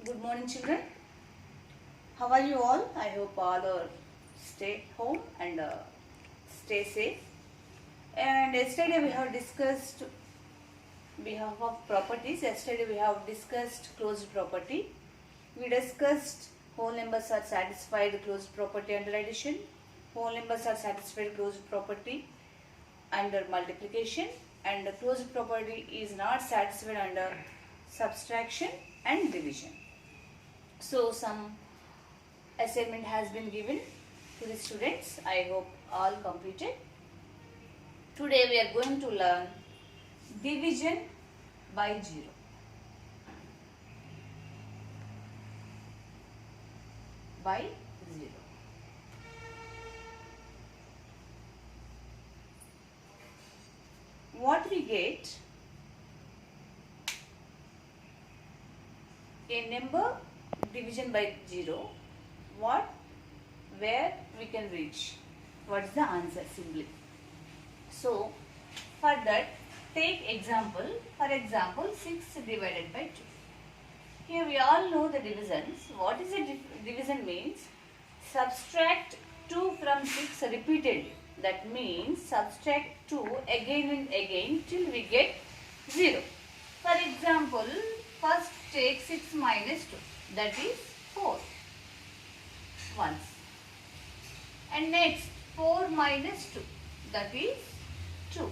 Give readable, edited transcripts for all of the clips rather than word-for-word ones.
Good morning, children. How are you all? I hope all are stay home and stay safe. And yesterday we have discussed behalf of properties. Yesterday we have discussed closed property. We discussed whole numbers are satisfied closed property under addition. Whole numbers are satisfied closed property under multiplication, and the closed property is not satisfied under subtraction and division. So some assignment has been given to the students. I hope all completed. Today we are going to learn division by 0. By 0. What we get, a number division by 0, where we can reach, what is the answer simply. So for that, take example, for example 6 divided by 2. Here we all know the divisions. What is a division means? Subtract 2 from 6 repeatedly. That means subtract 2 again and again till we get 0. For example, first take 6 minus 2, that is 4 once. And next 4 minus 2, that is 2.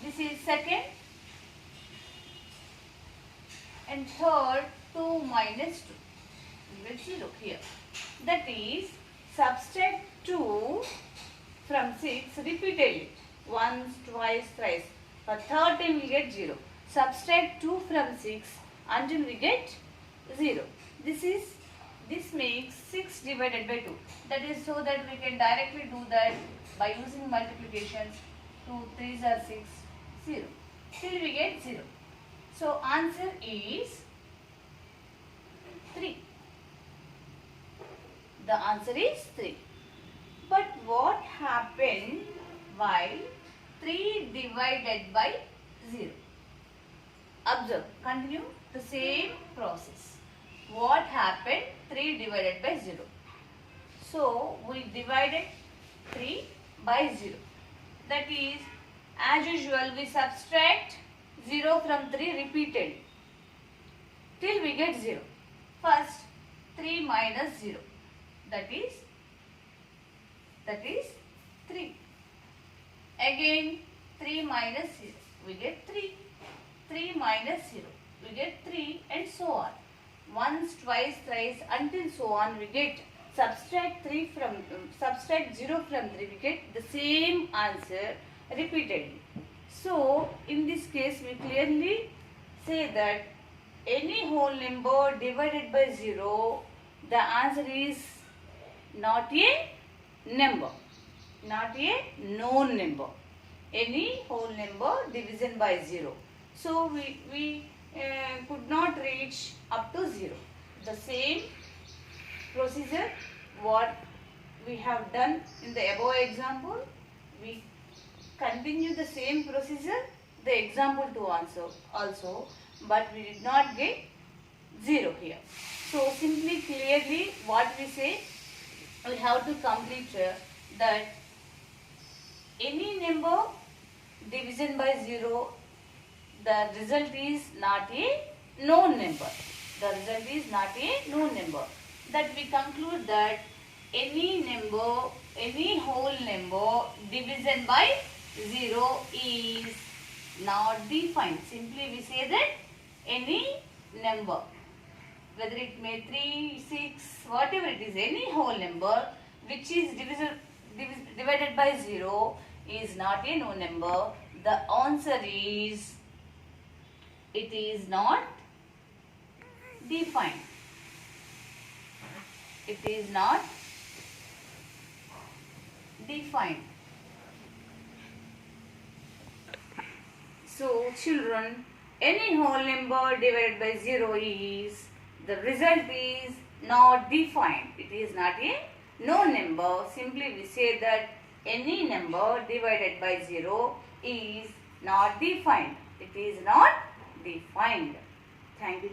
This is second. And third, 2 minus 2, we get 0 here. That is subtract 2 from 6 repeatedly, once, twice, thrice. For third time we get 0. Subtract 2 from 6 until we get 0. This makes 6 divided by 2. That is so that we can directly do that by using multiplications. 2 3s are 6, 0. Till we get 0. So answer is 3. The answer is 3. But what happened while 3 divided by 0? Observe, continue the same process. What happened 3 divided by 0? So we divided 3 by 0. That is, as usual, we subtract 0 from 3 repeatedly till we get 0. First 3 minus 0, that is 3. Again 3 minus 0, we get 3. 3 minus 0, we get 3, and so on. Once, twice, thrice, until so on we get subtract 0 from 3, we get the same answer repeatedly. So in this case we clearly say that any whole number divided by 0, the answer is not a number, not a known number. Any whole number division by 0. So we could not reach up to 0. The same procedure what we have done in the above example, we continue the same procedure, the example 2 also, but we did not get 0 here. So simply clearly what we say, we have to complete that any number division by 0, the result is not a known number. The result is not a known number. That we conclude that any whole number division by 0 is not defined. Simply we say that any number, whether it may 3, 6, whatever it is, any whole number which is divided by 0 is not a known number. The answer is, it is not defined. It is not defined. So children, any whole number divided by 0 is, the result is not defined. It is not a known number. Simply we say that any number divided by 0 is not defined. It is not defined. Thank you.